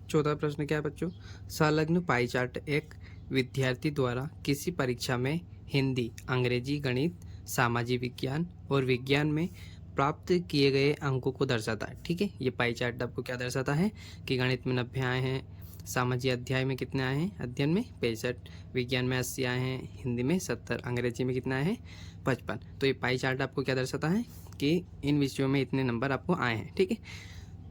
चौथा प्रश्न क्या है बच्चों, संलग्न पाई चार्ट एक विद्यार्थी द्वारा किसी परीक्षा में हिंदी, अंग्रेजी, गणित, सामाजिक विज्ञान और विज्ञान में प्राप्त किए गए अंकों को दर्शाता है। ठीक है, ये पाई चार्ट आपको क्या दर्शाता है कि गणित में 90 आए हैं, सामाजिक अध्याय में कितने आए हैं, अध्ययन में 65, विज्ञान में 80 आए हैं, हिंदी में 70, अंग्रेजी में कितने आए हैं 55। तो ये पाई चार्ट आपको क्या दर्शाता है कि इन विषयों में इतने नंबर आपको आए हैं। ठीक है,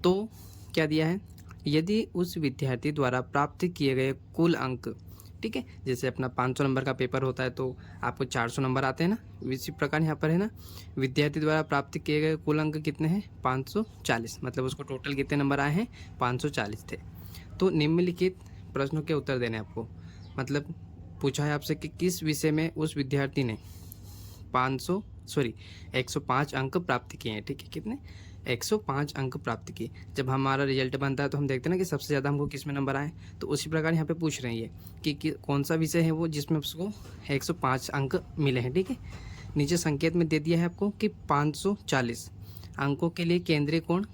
तो क्या दिया है, यदि उस विद्यार्थी द्वारा प्राप्त किए गए कुल अंक, ठीक है, जैसे अपना 500 नंबर का पेपर होता है तो आपको 400 नंबर आते हैं ना, इसी प्रकार यहाँ पर है ना, विद्यार्थी द्वारा प्राप्त किए गए कुल अंक कितने हैं 540, मतलब उसको टोटल कितने नंबर आए हैं 540 थे। तो निम्नलिखित प्रश्नों के उत्तर देने आपको, मतलब पूछा है आपसे कि किस विषय में उस विद्यार्थी ने 105 अंक प्राप्त किए हैं। ठीक है, कितने 105 अंक प्राप्त किए। जब हमारा रिजल्ट बनता है तो हम देखते हैं ना कि सबसे ज़्यादा हमको किस में नंबर आए, तो उसी प्रकार यहाँ पे पूछ रहे हैं ये कि कौन सा विषय है वो जिसमें उसको 105 अंक मिले हैं। ठीक है, नीचे संकेत में दे दिया है आपको कि 540 अंकों के लिए केंद्रीय कोण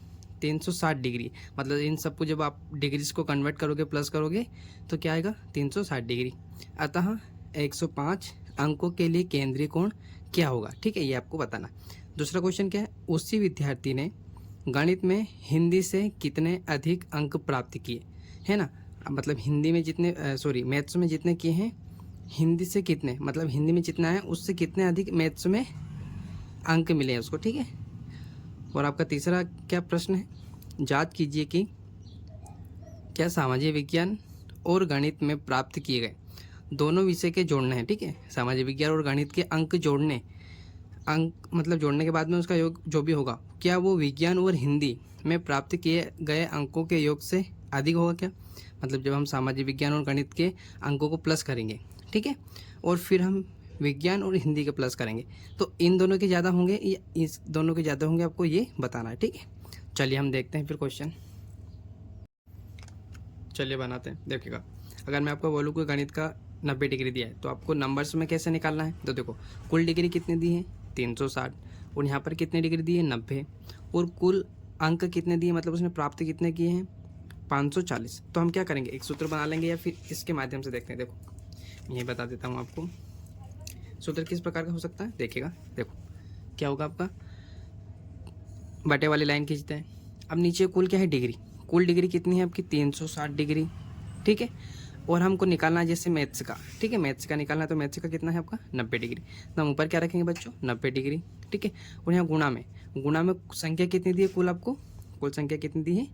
360 डिग्री, मतलब इन सबको जब आप डिग्रीज को कन्वर्ट करोगे प्लस करोगे तो क्या आएगा 360 डिग्री। अतः 105 अंकों के लिए केंद्रीय कोण क्या होगा। ठीक है, ये आपको बताना। दूसरा क्वेश्चन क्या है, उसी विद्यार्थी ने गणित में हिंदी से कितने अधिक अंक प्राप्त किए, है ना, मतलब हिंदी में जितने मैथ्स में जितने किए हैं, हिंदी से कितने, मतलब हिंदी में जितना है उससे कितने अधिक मैथ्स में अंक मिले हैं उसको। ठीक है, और आपका तीसरा क्या प्रश्न है, जांच कीजिए कि क्या सामाजिक विज्ञान और गणित में प्राप्त किए गए दोनों विषय के जोड़ने हैं। ठीक है, सामाजिक विज्ञान और गणित के अंक जोड़ने, अंक मतलब जोड़ने के बाद में उसका योग जो भी होगा, क्या वो विज्ञान और हिंदी में प्राप्त किए गए अंकों के योग से अधिक होगा क्या, मतलब जब हम सामाजिक विज्ञान और गणित के अंकों को प्लस करेंगे, ठीक है, और फिर हम विज्ञान और हिंदी के प्लस करेंगे तो इन दोनों के ज़्यादा होंगे या इस दोनों के ज़्यादा होंगे, आपको ये बताना है। ठीक है, चलिए हम देखते हैं फिर क्वेश्चन, चलिए बनाते हैं। देखिएगा, अगर मैं आपको बोलूँ कि गणित का 90 डिग्री दिया है तो आपको नंबर्स में कैसे निकालना है, तो देखो कुल डिग्री कितनी दी है 360, और यहाँ पर कितनी डिग्री दी है 90, और कुल अंक कितने दिए, मतलब उसने प्राप्त कितने किए हैं 540। तो हम क्या करेंगे, एक सूत्र बना लेंगे या फिर इसके माध्यम से देखते हैं। देखो यही बता देता हूँ आपको, सूत्र किस प्रकार का हो सकता है, देखिएगा। देखो क्या होगा, आपका बटे वाली लाइन खींचते हैं, अब नीचे कुल क्या है डिग्री, कुल डिग्री कितनी है आपकी 360 डिग्री। ठीक है, और हमको निकालना है जैसे मैथ्स का, ठीक है, मैथ्स का निकालना है तो मैथ्स का कितना है आपका 90 डिग्री, तो हम ऊपर क्या रखेंगे बच्चों 90 डिग्री। ठीक है, और यहाँ गुणा में संख्या कितनी दी है कुल, आपको कुल संख्या कितनी दी है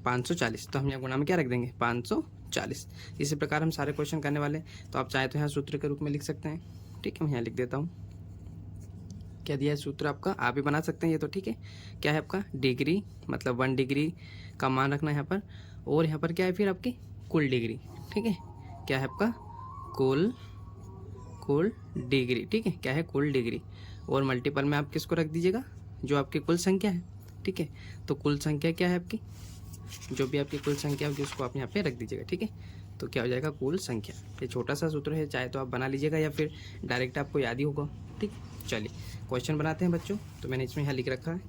540, तो हम यहाँ गुणा में क्या रख देंगे 540। इसी प्रकार हम सारे क्वेश्चन करने वाले, तो आप चाहे तो यहाँ सूत्र के रूप में लिख सकते हैं। ठीक है, मैं यहाँ लिख देता हूँ, क्या दिया है सूत्र आपका, आप भी बना सकते हैं ये तो। ठीक है, क्या है आपका डिग्री, मतलब 1 डिग्री का मान रखना है यहाँ पर, और यहाँ पर क्या है फिर आपकी कुल डिग्री। ठीक है, क्या है आपका कुल डिग्री। ठीक है, क्या है कुल डिग्री, और मल्टीपल में आप किसको रख दीजिएगा, जो आपकी कुल संख्या है। ठीक है, तो कुल संख्या क्या है आपकी, जो भी आपकी कुल संख्या होगी उसको आप यहाँ पे रख दीजिएगा। ठीक है, तो क्या हो जाएगा कुल संख्या। ये छोटा सा सूत्र है, चाहे तो आप बना लीजिएगा या फिर डायरेक्ट आपको याद ही होगा। ठीक, चलिए क्वेश्चन बनाते हैं बच्चों। तो मैंने इसमें यहाँ लिख रखा है,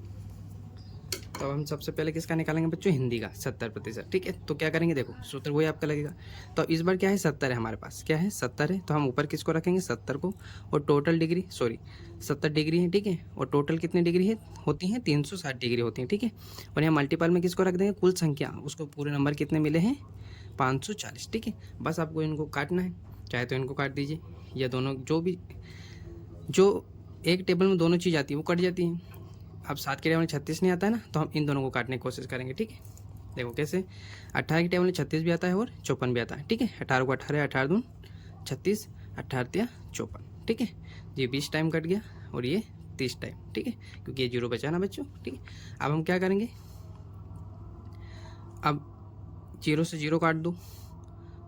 तो हम सबसे पहले किसका निकालेंगे बच्चों, हिंदी का 70%। ठीक है, तो क्या करेंगे, देखो सूत्र वही आपका लगेगा। तो इस बार क्या है 70 है हमारे पास, क्या है 70 है, तो हम ऊपर किसको रखेंगे 70 को, और टोटल डिग्री 70 डिग्री है। ठीक है, और टोटल कितनी डिग्री है होती हैं 360 डिग्री होती हैं। ठीक है, और यहाँ मल्टीपल में किसको रख देंगे कुल संख्या, उसको पूरे नंबर कितने मिले हैं 540। ठीक है, बस आपको इनको काटना है, चाहे तो इनको काट दीजिए, या दोनों जो एक टेबल में दोनों चीज़ आती है वो कट जाती हैं। अब 7 के टेबल में 36 नहीं आता है ना, तो हम इन दोनों को काटने की कोशिश करेंगे। ठीक है, देखो कैसे, 18 के टेबल में 36 भी आता है और 54 भी आता है। ठीक है, 18 को 18, 18 दून 36, 18 तिया 54। ठीक है, ये 20 टाइम कट गया और ये 30 टाइम। ठीक है, क्योंकि ये 0 बचा ना बच्चों। ठीक है, अब हम क्या करेंगे, अब 0 से 0 काट दो,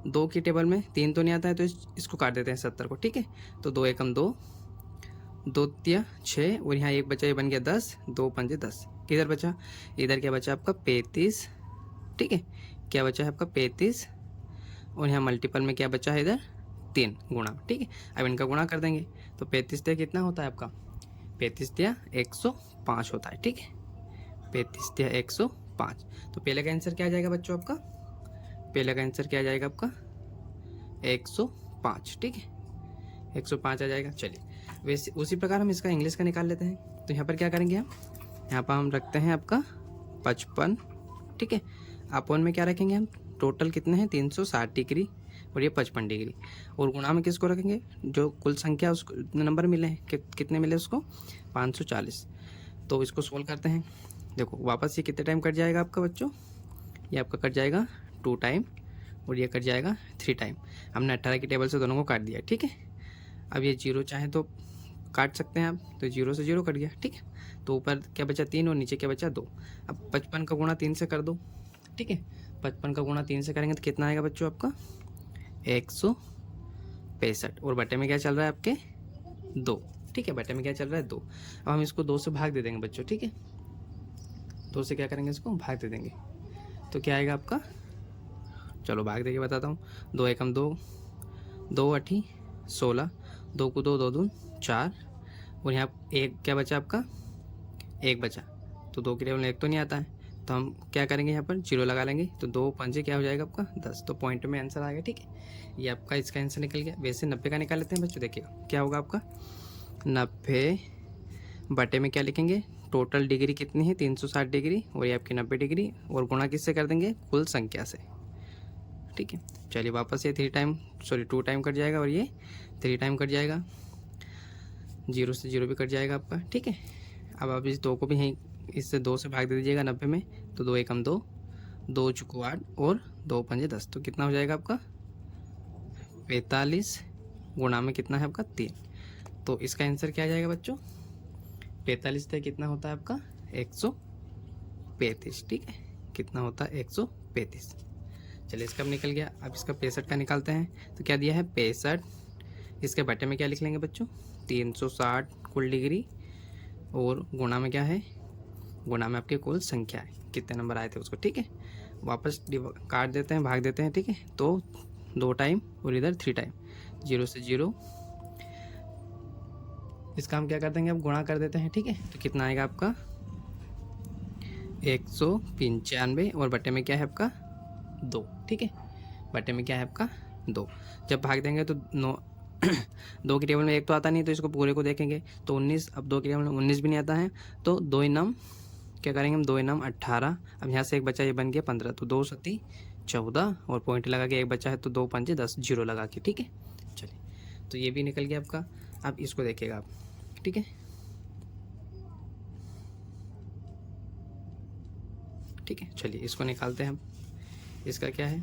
2 की टेबल में 3 तो नहीं आता है तो इसको काट देते हैं 70 को। ठीक है, तो 2 एकम 2, 2 तिया 6, और यहाँ 1 बचा, ये बन गया 10, 2 पंजे 10, किधर बचा, इधर क्या बचा आपका 35। ठीक है, क्या बचा है आपका 35, और यहाँ मल्टीपल में क्या बचा है इधर 3 गुणा। ठीक है, अब इनका गुणा कर देंगे तो 35 तिया कितना होता है आपका, 35 तिया 105 होता है। ठीक है, 35 तिया 105, तो पहले का आंसर क्या आ जाएगा बच्चों आपका पहले का आंसर क्या आ जाएगा आपका 105, ठीक है 105 आ जाएगा। चलिए वैसे उसी प्रकार हम इसका इंग्लिश का निकाल लेते हैं। तो यहाँ पर क्या करेंगे हम, यहाँ पर हम रखते हैं आपका 55, ठीक है। अपॉन में क्या रखेंगे हम, टोटल कितने हैं 360 डिग्री और ये 55 डिग्री, और गुणा में किसको रखेंगे, जो कुल संख्या उसको नंबर मिले हैं कितने मिले उसको 540। तो इसको सोल्व करते हैं। देखो वापस ये कितने टाइम कट जाएगा आपका बच्चों, ये आपका कट जाएगा 2 टाइम और ये कट जाएगा 3 टाइम। हमने 18 की टेबल से दोनों को काट दिया, ठीक है। अब ये 0 चाहे तो काट सकते हैं आप, तो 0 से 0 कट गया, ठीक है। तो ऊपर क्या बचा 3 और नीचे क्या बचा 2। अब 55 का गुणा 3 से कर दो, ठीक है। 55 का गुणा 3 से करेंगे तो कितना आएगा बच्चों आपका 165, और बटे में क्या चल रहा है आपके 2, ठीक है। बटे में क्या चल रहा है 2। अब हम इसको 2 से भाग दे देंगे बच्चों, ठीक है। 2 से क्या करेंगे, इसको भाग दे देंगे, तो क्या आएगा आपका, चलो भाग देके बताता हूँ। 2 एकम 2, 2 8 16, 2 को 2, 2 दून 4, और यहाँ एक क्या बचा आपका 1 बचा, तो 2 की टेबल में 1 तो नहीं आता है, तो हम क्या करेंगे यहाँ पर 0 लगा लेंगे, तो 2 पंजे क्या हो जाएगा आपका 10। तो पॉइंट में आंसर आ गया, ठीक है। ये आपका इसका आंसर निकल गया। वैसे 90 का निकाल लेते हैं बच्चों, देखिएगा क्या होगा आपका 90 बटे में क्या लिखेंगे, टोटल डिग्री कितनी है 360 डिग्री और ये आपकी 90 डिग्री, और गुणा किससे कर देंगे, कुल संख्या से, ठीक है। चलिए वापस ये 2 टाइम कट जाएगा और ये 3 टाइम कट जाएगा, 0 से 0 भी कट जाएगा आपका, ठीक है। अब आप इस 2 को भी यहीं इससे 2 से भाग दे दीजिएगा 90 में, तो 2 एकम 2, 2 चुको 8 और 2 पंजे 10, तो कितना हो जाएगा आपका 45, गुणा में कितना है आपका 3। तो इसका आंसर क्या आ जाएगा बच्चों 45 से कितना होता है आपका 135, ठीक है। कितना होता है 135। चलिए इसका अब निकल गया। अब इसका 65 का निकालते हैं, तो क्या दिया है 65, इसके बटे में क्या लिख लेंगे बच्चों 360 कुल डिग्री, और गुणा में क्या है, गुणा में आपके कुल संख्या है, कितने नंबर आए थे उसको, ठीक है। वापस काट देते हैं, भाग देते हैं, ठीक है। तो 2 टाइम और इधर 3 टाइम, 0 से 0, इसका हम क्या कर देंगे, अब गुणा कर देते हैं, ठीक है। तो कितना आएगा आपका 195, और बटे में क्या है आपका 2, ठीक है। बटे में क्या है आपका 2। जब भाग देंगे तो 2 की टेबल में 1 तो आता नहीं, तो इसको पूरे को देखेंगे तो 19। अब 2 की टेबल में 19 भी नहीं आता है, तो 2 इनाम क्या करेंगे हम 2 इनाम 18। अब यहाँ से 1 बचा, ये बन गया 15, तो 2 सती 14, और पॉइंट लगा के 1 बचा है, तो 2 पंजे 10, 0 लगा के, ठीक है। चलिए तो ये भी निकल गया आपका। अब इसको देखिएगा आप, ठीक है, ठीक है। चलिए इसको निकालते हैं हम। इसका क्या है,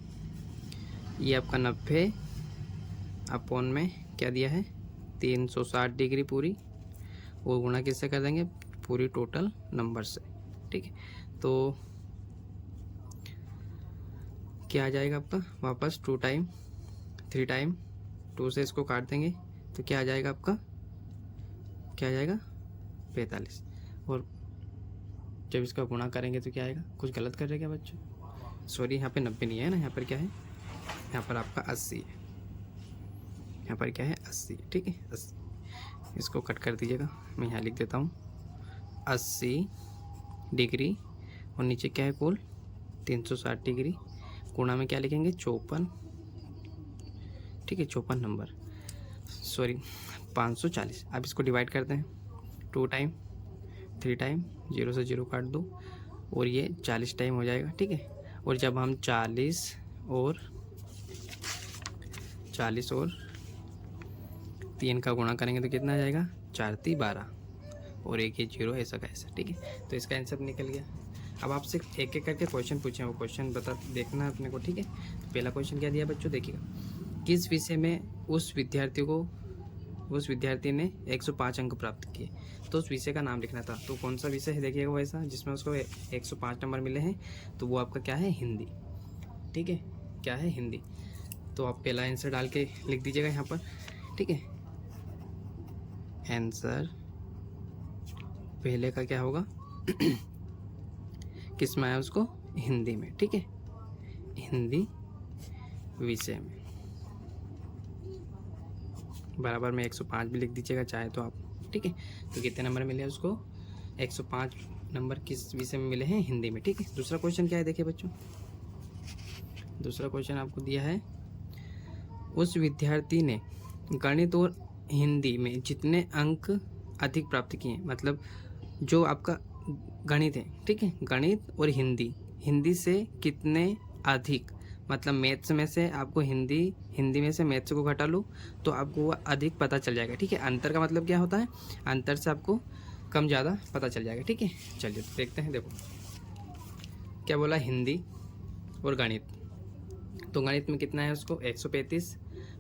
ये आपका 90 अपॉन में क्या दिया है 360 डिग्री पूरी, और गुणा किससे कर देंगे, पूरी टोटल नंबर से, ठीक है। तो क्या आ जाएगा आपका वापस 2 टाइम 3 टाइम, 2 से इसको काट देंगे, तो क्या आ जाएगा आपका, क्या आ जाएगा 45, और जब इसका गुणा करेंगे तो क्या आएगा, कुछ गलत कर रहे क्या बच्चों, सॉरी यहाँ पे 90 नहीं है ना, यहाँ पर क्या है, यहाँ पर आपका 80 है, यहाँ पर क्या है 80, ठीक है 80। इसको कट कर दीजिएगा, मैं यहाँ लिख देता हूँ 80 डिग्री, और नीचे क्या है कुल 360 डिग्री, गुणा में क्या लिखेंगे 54, ठीक है 54 नंबर, सॉरी 540। अब इसको डिवाइड करते हैं, 2 टाइम 3 टाइम, 0 से 0 काट दो, और ये 40 टाइम हो जाएगा, ठीक है। और जब हम 40 और 3 का गुणा करेंगे तो कितना आ जाएगा 4 3 12, और एक ये 0 ऐसा का ऐसा, ठीक है। तो इसका आंसर निकल गया। अब आपसे एक एक करके क्वेश्चन पूछे, वो क्वेश्चन बता देखना अपने को, ठीक है। तो पहला क्वेश्चन क्या दिया बच्चों, देखिएगा, किस विषय में उस विद्यार्थी ने 105 अंक प्राप्त किए, तो उस विषय का नाम लिखना था। तो कौन सा विषय है देखिएगा वो ऐसा जिसमें उसको 105 नंबर मिले हैं, तो वो आपका क्या है हिंदी, ठीक है, क्या है हिंदी। तो आप पहला आंसर डाल के लिख दीजिएगा यहाँ पर, ठीक है। आंसर पहले का क्या होगा किस में आया उसको, हिंदी में, ठीक है, हिंदी विषय में। बराबर में 105 भी लिख दीजिएगा चाहे तो आप, ठीक है। तो कितने नंबर मिले उसको 105 नंबर किस विषय में मिले हैं, हिंदी में, ठीक है। दूसरा क्वेश्चन क्या है देखिए बच्चों, दूसरा क्वेश्चन आपको दिया है, उस विद्यार्थी ने गणित और हिंदी में जितने अंक अधिक प्राप्त किए, मतलब जो आपका गणित है, ठीक है, गणित और हिंदी से कितने अधिक, मतलब मैथ्स में से आपको हिंदी में से मैथ्स को घटा लो तो आपको वो अधिक पता चल जाएगा, ठीक है। अंतर का मतलब क्या होता है, अंतर से आपको कम ज़्यादा पता चल जाएगा, ठीक है। चलिए तो देखते हैं, देखो क्या बोला, हिंदी और गणित। तो गणित में कितना है उसको 135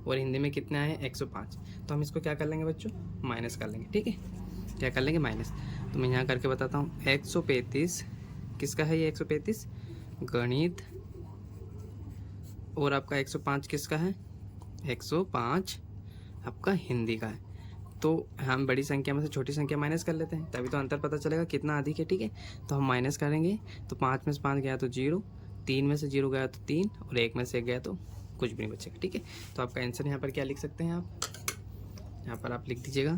और हिंदी में कितना है 105। तो हम इसको क्या कर लेंगे बच्चों, माइनस कर लेंगे, ठीक है। क्या कर लेंगे, माइनस। तो मैं यहाँ करके बताता हूँ, 135 किसका है, ये 135 गणित, और आपका 105 किसका है, 105 आपका हिंदी का है। तो हम बड़ी संख्या में से छोटी संख्या माइनस कर लेते हैं, तभी तो अंतर पता चलेगा कितना अधिक है, ठीक है। तो हम माइनस करेंगे, तो 5 में से 5 गया तो 0, 3 में से 0 गया तो 3, और 1 में से 1 गया तो कुछ भी नहीं बचेगा, ठीक है। तो आपका आंसर यहाँ पर क्या लिख सकते हैं आप, यहाँ पर आप लिख दीजिएगा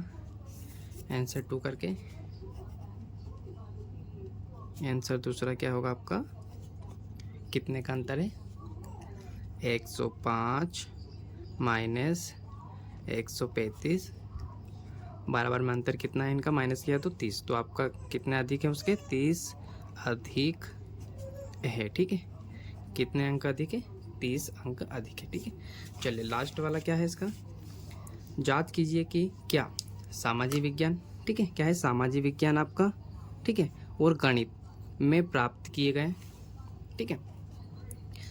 आंसर 2 करके। आंसर दूसरा क्या होगा आपका, कितने का अंतर है, 105 माइनस 135, बार में अंतर कितना है इनका, माइनस किया तो 30, तो आपका कितने अधिक है उसके, 30 अधिक है, ठीक है। कितने अंक अधिक है, 30 अंक अधिक है, ठीक है। चलिए लास्ट वाला क्या है इसका, जांच कीजिए कि क्या सामाजिक विज्ञान, ठीक है, क्या है सामाजिक विज्ञान आपका, ठीक है, और गणित में प्राप्त किए गए, ठीक है,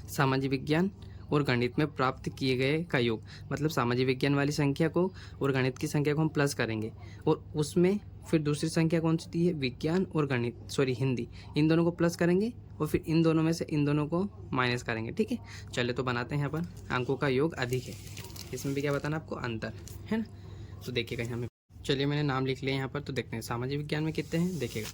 सामाजिक विज्ञान और गणित में प्राप्त किए गए का योग, मतलब सामाजिक विज्ञान वाली संख्या को और गणित की संख्या को हम प्लस करेंगे, और उसमें फिर दूसरी संख्या कौन सी दी है, विज्ञान और गणित, सॉरी हिंदी, इन दोनों को प्लस करेंगे और फिर इन दोनों में से इन दोनों को माइनस करेंगे, ठीक है। चलिए तो बनाते हैं, यहाँ पर अंकों का योग अधिक है, इसमें भी क्या बताना आपको, अंतर है ना। तो देखिएगा यहाँ में, चलिए मैंने नाम लिख लिया यहाँ पर। तो देखते हैं सामाजिक विज्ञान में कितने हैं, देखिएगा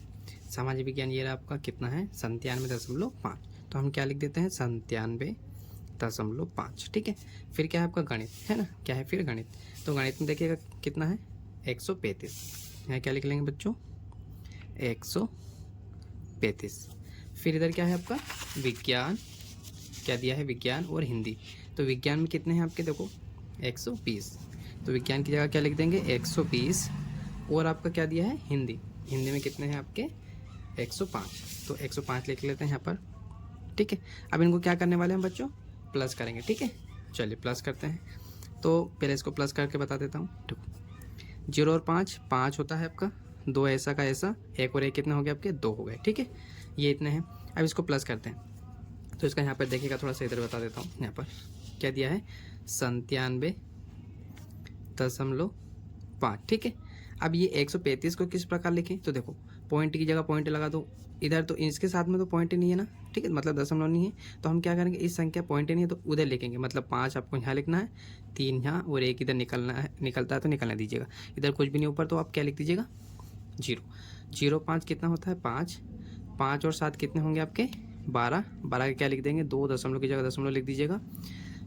सामाजिक विज्ञान ये आपका कितना है, 97.5। तो हम क्या लिख देते हैं, 97.5, ठीक है। फिर क्या है आपका गणित, है ना, क्या है फिर गणित। तो गणित में देखिएगा कितना है 135, यहाँ क्या लिख लेंगे बच्चों 135। फिर इधर क्या है आपका विज्ञान, क्या दिया है विज्ञान और हिंदी। तो विज्ञान में कितने हैं आपके, देखो 120, तो विज्ञान की जगह क्या लिख देंगे 120, और आपका क्या दिया है हिंदी, हिंदी में कितने हैं आपके 105, तो 105 लिख लेते हैं यहाँ पर, ठीक है। अब इनको क्या करने वाले हैं बच्चों, प्लस करेंगे, ठीक है। चलिए प्लस करते हैं, तो पहले इसको प्लस करके बता देता हूँ, ठीक। 0 और 5 होता है आपका, 2 ऐसा का ऐसा, 1 और 1 कितने हो गए आपके 2 हो गए, ठीक है, ये इतने हैं। अब इसको प्लस करते हैं, तो इसका यहाँ पर देखिएगा, थोड़ा सा इधर बता देता हूँ, यहाँ पर क्या दिया है 97.5, ठीक है। अब ये 135 को किस प्रकार लिखें, तो देखो पॉइंट की जगह पॉइंट लगा दो, इधर तो इसके साथ में तो पॉइंट नहीं है ना, ठीक है, मतलब दशमलव नहीं है, तो हम क्या करेंगे, इस संख्या पॉइंट नहीं है तो उधर लिखेंगे, मतलब 5 आपको यहाँ लिखना है, 3 यहाँ और 1 इधर निकलता है तो निकलने दीजिएगा, इधर कुछ भी नहीं ऊपर, तो आप क्या लिख दीजिएगा 0। 0 5 कितना होता है 5, 5 और 7 कितने होंगे आपके 12, 12 के क्या लिख देंगे 2 दशमलव की जगह दशमलव लिख दीजिएगा,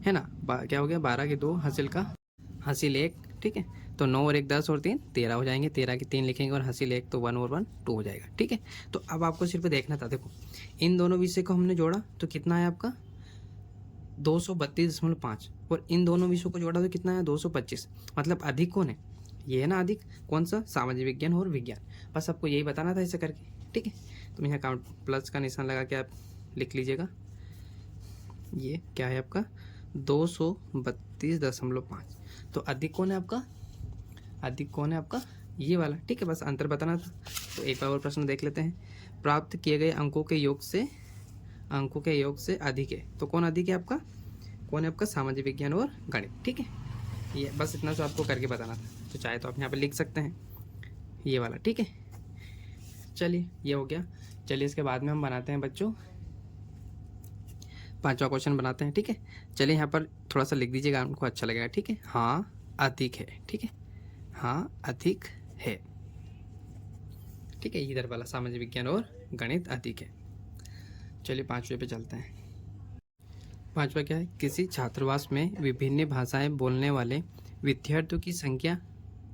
है ना। क्या हो गया 12 के 2 हासिल का हासिल 1, ठीक है। तो 9 और 1 10 और 3 13 हो जाएंगे, 13 के 3 लिखेंगे और हासिल 1, तो 1 और 1 2 हो जाएगा, ठीक है। तो अब आपको सिर्फ देखना था, देखो इन दोनों विषय को हमने जोड़ा तो कितना है आपका 232.5, और इन दोनों विषयों को जोड़ा तो कितना है 225, मतलब अधिक कौन है, ये है ना अधिक, कौन सा सामाजिक विज्ञान और विज्ञान। बस आपको यही बताना था ऐसे करके, ठीक है। तो यहाँ काउंट प्लस का निशान लगा के आप लिख लीजिएगा, ये क्या है आपका 232.5। तो अधिक कौन है आपका, अधिक कौन है आपका ये वाला, ठीक है, बस अंतर बताना था। तो एक बार और प्रश्न देख लेते हैं, प्राप्त किए गए अंकों के योग से अधिक है, तो कौन अधिक है आपका, कौन है आपका सामाजिक विज्ञान और गणित, ठीक है। ये बस इतना सा आपको करके बताना था, तो चाहे तो आप यहाँ पे लिख सकते हैं ये वाला, ठीक है। चलिए ये हो गया, चलिए इसके बाद में हम बनाते हैं बच्चों 5वां क्वेश्चन बनाते हैं, ठीक है। चलिए यहाँ पर थोड़ा सा लिख दीजिएगा, आपको अच्छा लगेगा, ठीक है। हाँ अधिक है, ठीक है, हाँ अधिक है, ठीक है, इधर वाला सामाजिक विज्ञान और गणित अधिक है। चलिए 5वें पे चलते हैं। 5वां क्या है, किसी छात्रावास में विभिन्न भाषाएं बोलने वाले विद्यार्थियों की संख्या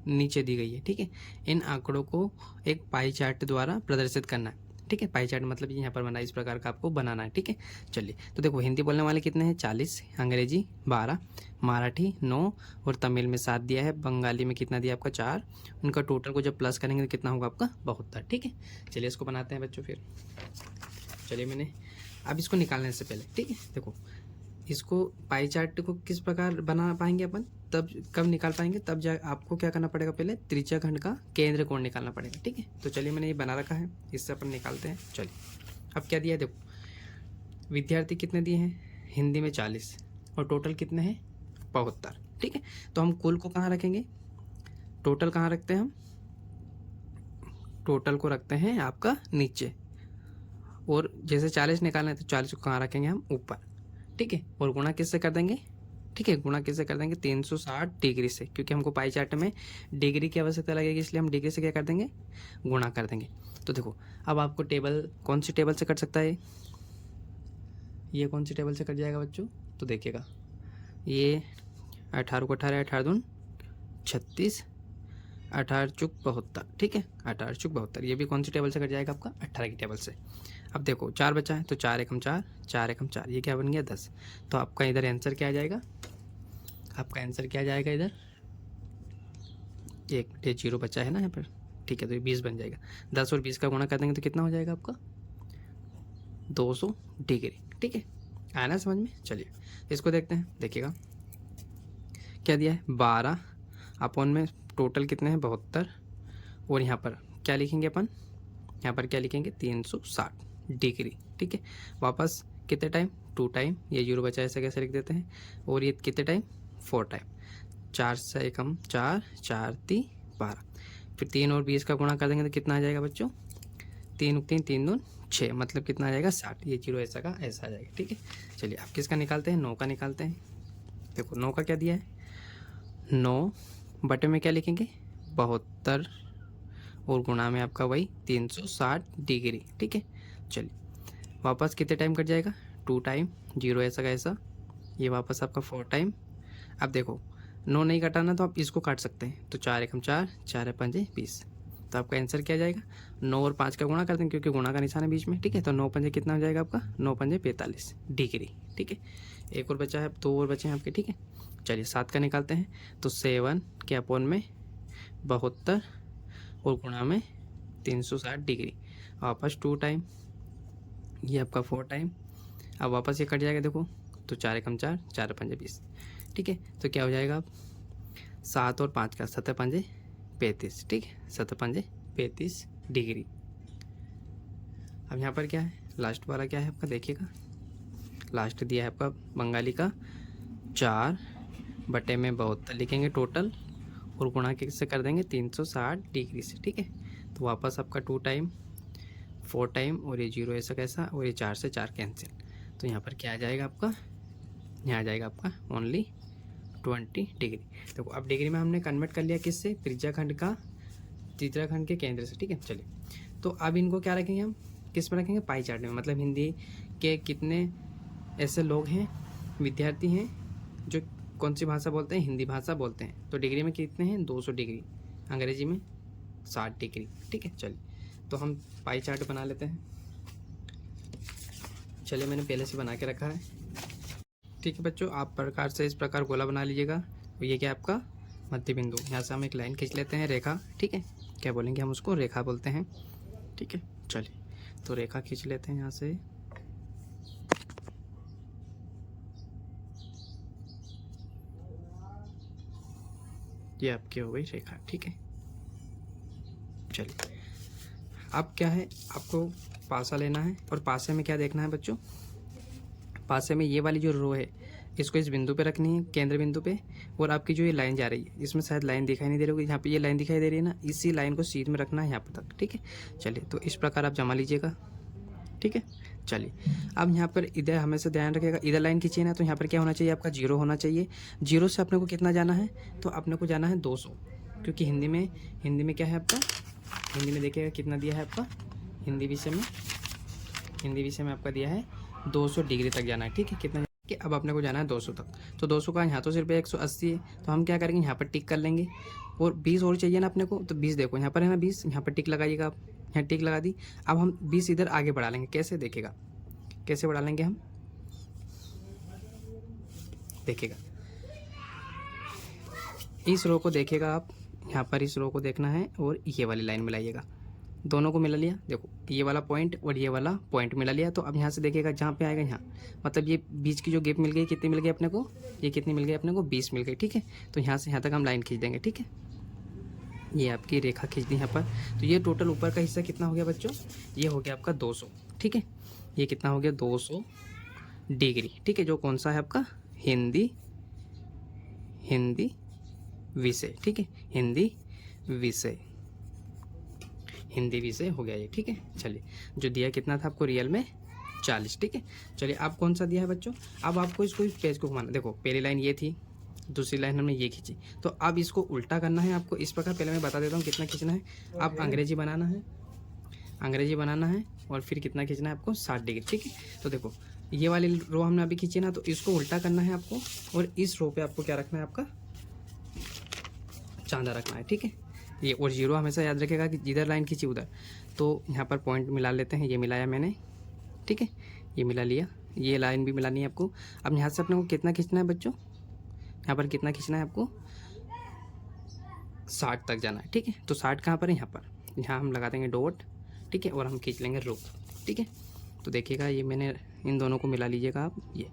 नीचे दी गई है, ठीक है। इन आंकड़ों को एक पाई चार्ट द्वारा प्रदर्शित करना है, ठीक है। पाई चार्ट मतलब ये यहाँ पर बना, इस प्रकार का आपको बनाना है, ठीक है। चलिए तो देखो हिंदी बोलने वाले कितने हैं 40, अंग्रेजी 12, मराठी 9 और तमिल में 7 दिया है, बंगाली में कितना दिया आपका 4। उनका टोटल को जब प्लस करेंगे तो कितना होगा आपका 72, ठीक है। चलिए इसको बनाते हैं बच्चों फिर। चलिए मैंने अब इसको निकालने से पहले, ठीक है, देखो इसको पाई चार्ट को किस प्रकार बना पाएंगे अपन, तब कब निकाल पाएंगे, तब जा आपको क्या करना पड़ेगा, पहले त्रिज्या खंड का केंद्र कोण निकालना पड़ेगा, ठीक है। तो चलिए मैंने ये बना रखा है, इससे अपन निकालते हैं। चलिए अब क्या दिया है देखो, विद्यार्थी कितने दिए हैं हिंदी में 40 और टोटल कितने हैं 72, ठीक है। तो हम कुल को कहाँ रखेंगे, टोटल कहाँ रखते हैं हम, टोटल को रखते हैं आपका नीचे, और जैसे 40 निकालना है तो 40 को कहाँ रखेंगे हम ऊपर, ठीक है। और गुणा किससे कर देंगे, ठीक है, गुणा किससे कर देंगे 360 डिग्री से, क्योंकि हमको पाई चार्ट में डिग्री की आवश्यकता लगेगी, इसलिए हम डिग्री से क्या कर देंगे गुणा कर देंगे। तो देखो अब आपको टेबल कौन सी टेबल से कट सकता है, ये कौन सी टेबल से कट जाएगा बच्चों, तो देखिएगा ये 18 को 18, 18 दून 36, 18 चुक 72, ठीक है, 18 चुक 72, ये भी कौन सी टेबल से कट जाएगा आपका 18 की टेबल से। अब देखो 4 बचा है तो 4 एकम 4, 4 एकम 4, ये क्या बन गया 10। तो आपका इधर आंसर क्या आ जाएगा, आपका आंसर क्या आ जाएगा इधर, एक 0 बचा है ना यहाँ पर, ठीक है, तो ये 20 बन जाएगा। 10 और 20 का गुणा कर देंगे तो कितना हो जाएगा आपका 200 डिग्री, ठीक है, आया ना समझ में। चलिए इसको देखते हैं, देखिएगा क्या दिया है 12 अपॉन में टोटल कितने हैं 72, और यहाँ पर क्या लिखेंगे अपन, यहाँ पर क्या लिखेंगे 360 डिग्री, ठीक है। वापस कितने टाइम 2 टाइम, ये 0 बचा ऐसे कैसे लिख देते हैं, और ये कितने टाइम 4 टाइम, 4 से एकम 4, 4 3 12, फिर 3 और 20 का गुणा कर देंगे तो कितना आ जाएगा बच्चों, 3 3 3 2 6, मतलब कितना आ जाएगा 60, ये 0 ऐसा का ऐसा आ जाएगा, ठीक है। चलिए अब किसका निकालते हैं, 9 का निकालते हैं। देखो 9 का क्या दिया है, 9 बटे में क्या लिखेंगे 72, और गुणा में आपका वही 360 डिग्री, ठीक है। चलिए वापस कितने टाइम कट जाएगा 2 टाइम, 0 ऐसा का ऐसा, ये वापस आपका 4 टाइम। अब देखो 9 नहीं कटाना तो आप इसको काट सकते हैं, तो 4 एकम 4, 4 पंजे 20, तो आपका आंसर क्या जाएगा 9 और 5 का गुणा कर देंगे क्योंकि गुणा का निशान है बीच में, ठीक है। तो 9 पंजे कितना हो जाएगा आपका 9 पंजे 45 डिग्री, ठीक है। एक और बचा है, 2 और बचे हैं आपके, ठीक है। चलिए 7 का निकालते हैं, तो 7 के अपॉन में 72 और गुणा में 360 डिग्री, वापस 2 टाइम, ये आपका 4 टाइम। अब वापस ये कट जाएगा देखो, तो 4 एकम 4, 4 पंजे 20, ठीक है। तो क्या हो जाएगा अब 7 और 5 का 7 पंजे 35, ठीक है, 7 पंजे 35 डिग्री। अब यहाँ पर क्या है लास्ट वाला क्या है आपका, देखिएगा लास्ट दिया है आपका बंगाली का 4 बटे में 72 लिखेंगे टोटल, और गुणा किससे कर देंगे 360 डिग्री से, ठीक है। तो वापस आपका 2 टाइम, 4 टाइम, और ये 0 ऐसा कैसा, और ये 4 से 4 कैंसिल, तो यहाँ पर क्या आ जाएगा आपका, यहाँ आ जाएगा आपका ओनली 20 डिग्री। देखो अब डिग्री में हमने कन्वर्ट कर लिया किससे, त्रिज्या खंड का, त्रिज्या खंड के केंद्र से, ठीक है। चलिए तो अब इनको क्या रखेंगे हम, किस में रखेंगे पाई चार्ट में, मतलब हिंदी के कितने ऐसे लोग हैं विद्यार्थी हैं जो कौन सी भाषा बोलते हैं, हिंदी भाषा बोलते हैं, तो डिग्री में कितने हैं 200 डिग्री, अंग्रेजी में 60 डिग्री, ठीक है। चलिए तो हम पाई चार्ट बना लेते हैं। चलिए मैंने पहले से बना के रखा है, ठीक है बच्चों। आप प्रकार से इस प्रकार गोला बना लीजिएगा, तो ये क्या आपका मध्य बिंदु, यहाँ से हम एक लाइन खींच लेते हैं, रेखा, ठीक है, क्या बोलेंगे हम उसको रेखा बोलते हैं, ठीक है। चलिए तो रेखा खींच लेते हैं यहाँ से, ये आपकी हो गई रेखा, ठीक है। चलिए अब क्या है, आपको पासा लेना है, और पासे में क्या देखना है बच्चों, पासे में ये वाली जो रो है इसको इस बिंदु पे रखनी है, केंद्र बिंदु पे, और आपकी जो ये लाइन जा रही है इसमें शायद लाइन दिखाई नहीं दे रही होगी, यहाँ पे ये लाइन दिखाई दे रही है ना, इसी लाइन को सीध में रखना है यहाँ पर तक, ठीक है। चलिए तो इस प्रकार आप जमा लीजिएगा, ठीक है। चलिए अब यहाँ पर इधर हमेशा ध्यान रखिएगा, इधर लाइन खींचिए ना, तो यहाँ पर क्या होना चाहिए आपका 0 होना चाहिए। 0 से अपने को कितना जाना है, तो अपने को जाना है 200, क्योंकि हिंदी में क्या है आपका, हिंदी में देखिएगा कितना दिया है आपका, हिंदी विषय में आपका दिया है 200 डिग्री तक जाना है, ठीक है। कितना कि अब अपने को जाना है 200 तक, तो 200 का यहाँ तो सिर्फ 180 है, तो हम क्या करेंगे यहाँ पर टिक कर लेंगे, और 20 और चाहिए ना अपने को, तो 20 देखो यहाँ पर है ना 20, यहाँ पर टिक लगाइएगा आप, यहाँ टिक लगा दी। अब हम 20 इधर आगे बढ़ा लेंगे। कैसे देखेगा, कैसे बढ़ा लेंगे हम, देखेगा इस रो को देखेगा आप, यहाँ पर इस रो को देखना है और ये वाली लाइन मिलाइएगा, दोनों को मिला लिया। देखो ये वाला पॉइंट और ये वाला पॉइंट मिला लिया। तो अब यहाँ से देखिएगा जहाँ पे आएगा यहाँ, मतलब ये बीच की जो गैप मिल गई, कितनी मिल गई अपने को, ये कितनी मिल गई अपने को, 20 मिल गई। ठीक है, तो यहाँ से यहाँ तक हम लाइन खींच देंगे। ठीक है, ये आपकी रेखा खींच दी यहाँ पर। तो ये टोटल ऊपर का हिस्सा कितना हो गया बच्चों, ये हो गया आपका 200। ठीक है, ये कितना हो गया 200 डिग्री। ठीक है, जो कौन सा है आपका, हिंदी विषय। ठीक है, हिंदी विषय हो गया ये। ठीक है, चलिए जो दिया कितना था आपको रियल में 40। ठीक है, चलिए अब कौन सा दिया है बच्चों, अब आपको इसको इस पेज को घुमाना। देखो पहली लाइन ये थी, दूसरी लाइन हमने ये खींची, तो अब इसको उल्टा करना है आपको इस प्रकार। पहले मैं बता देता हूँ कितना खींचना है। अब अंग्रेजी बनाना है और फिर कितना खींचना है आपको 60 डिग्री। ठीक है, तो देखो ये वाली रो हमने अभी खींची ना, तो इसको उल्टा करना है आपको और इस रो पे आपको क्या रखना है, आपका चांदा रखना है। ठीक है, ये और जीरो हमेशा याद रखेगा कि जिधर लाइन खींची उधर। तो यहाँ पर पॉइंट मिला लेते हैं, ये मिलाया मैंने। ठीक है, ये मिला लिया, ये लाइन भी मिलानी है आपको। अब यहाँ से अपने को कितना खींचना है बच्चों, यहाँ पर कितना खींचना है आपको, 60 तक जाना है। ठीक है, तो 60 कहाँ पर है, यहाँ पर, यहाँ हम लगा देंगे डॉट। ठीक है, और हम खींच लेंगे रो। ठीक है, तो देखिएगा ये मैंने इन दोनों को मिला लीजिएगा आप, ये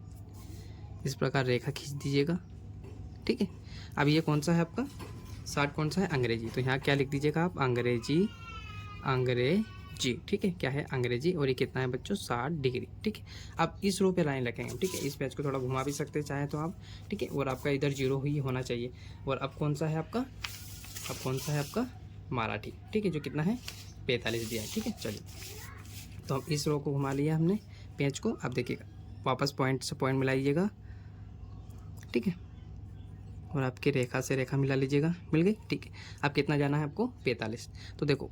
इस प्रकार रेखा खींच दीजिएगा। ठीक है, अब ये कौन सा है आपका 60, कौन सा है अंग्रेजी, तो यहाँ क्या लिख दीजिएगा आप, अंग्रेजी। ठीक है, क्या है अंग्रेजी, और ये कितना है बच्चों 60 डिग्री। ठीक है, अब इस रो पे लाइन रखेंगे। ठीक है, इस पेज को थोड़ा घुमा भी सकते चाहे तो आप। ठीक है, और आपका इधर जीरो ही होना चाहिए। और अब कौन सा है आपका, मराठी। ठीक है, जो कितना है 45 दिया है। ठीक है, चलिए तो हम इस रो को घुमा लिया हमने पेज को। अब देखिएगा वापस पॉइंट से पॉइंट मिलाइएगा। ठीक है, और आपकी रेखा से रेखा मिला लीजिएगा, मिल गई। ठीक है, अब कितना जाना है आपको 45। तो देखो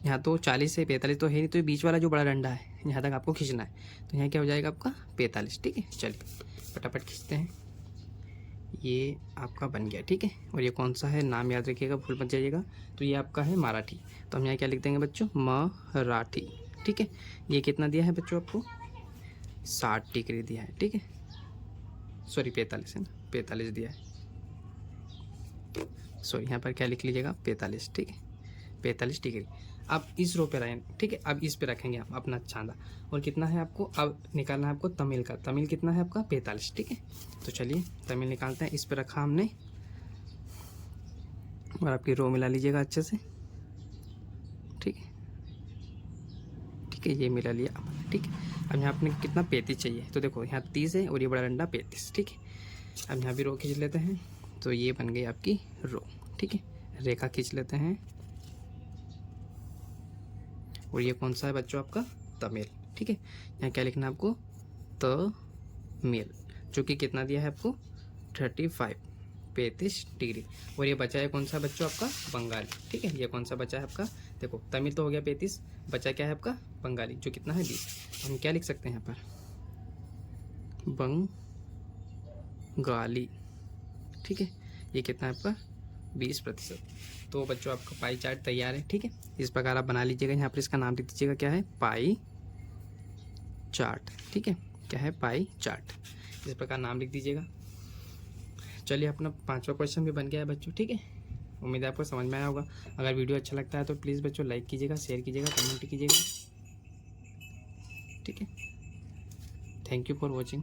यहाँ तो 40 से 45 तो है नहीं, तो ये बीच वाला जो बड़ा डंडा है यहाँ तक आपको खींचना है। तो यहाँ क्या हो जाएगा आपका 45। ठीक है, चलिए फटाफट खींचते हैं, ये आपका बन गया। ठीक है, और ये कौन सा है नाम याद रखिएगा, भूल मत जाइएगा। तो ये आपका है मराठी, तो हम यहाँ क्या लिख देंगे बच्चों, मराठी। ठीक है, ये कितना दिया है बच्चों आपको, 60 डिग्री दिया है। ठीक है, सॉरी 45 है ना, 45 दिया है, सॉरी यहाँ पर क्या लिख लीजिएगा 45। ठीक है, 45 डिग्री। अब इस रो पे रहें। ठीक है, अब इस पे रखेंगे आप अपना चांदा। और कितना है आपको अब निकालना है आपको तमिल का, तमिल कितना है आपका 45। ठीक है, तो चलिए तमिल निकालते हैं। इस पे रखा हमने और आपकी रो मिला लीजिएगा अच्छे से। ठीक है, ठीक है, ये मिला लिया आपने। ठीक है, अब यहाँ अपने कितना 35 चाहिए, तो देखो यहाँ 30 है और ये बड़ा डंडा 35। ठीक है, अब यहाँ भी रो खींच लेते हैं, तो ये बन गई आपकी रो। ठीक है, रेखा खींच लेते हैं, और ये कौन सा है बच्चों आपका तमिल। ठीक है, यहाँ क्या लिखना है आपको तमिल, जो कि कितना दिया है आपको 35 डिग्री। और ये बचा है कौन सा बच्चों आपका बंगाली। ठीक है, ये कौन सा बचा है आपका, देखो तमिल तो हो गया 35, बचा क्या है आपका बंगाली, जो कितना है 20। हम क्या लिख सकते हैं यहाँ पर बंगाली। ठीक है, ये कितना है आपका 20%। तो बच्चों आपका पाई चार्ट तैयार है। ठीक है, इस प्रकार आप बना लीजिएगा। यहाँ पर इसका नाम लिख दीजिएगा, क्या है पाई चार्ट। ठीक है, क्या है पाई चार्ट, इस प्रकार नाम लिख दीजिएगा। चलिए अपना 5वां क्वेश्चन भी बन गया है बच्चों। ठीक है, उम्मीद है आपको समझ में आया होगा। अगर वीडियो अच्छा लगता है तो प्लीज़ बच्चों लाइक कीजिएगा, शेयर कीजिएगा, कमेंट कीजिएगा। ठीक है, थैंक यू फॉर वॉचिंग।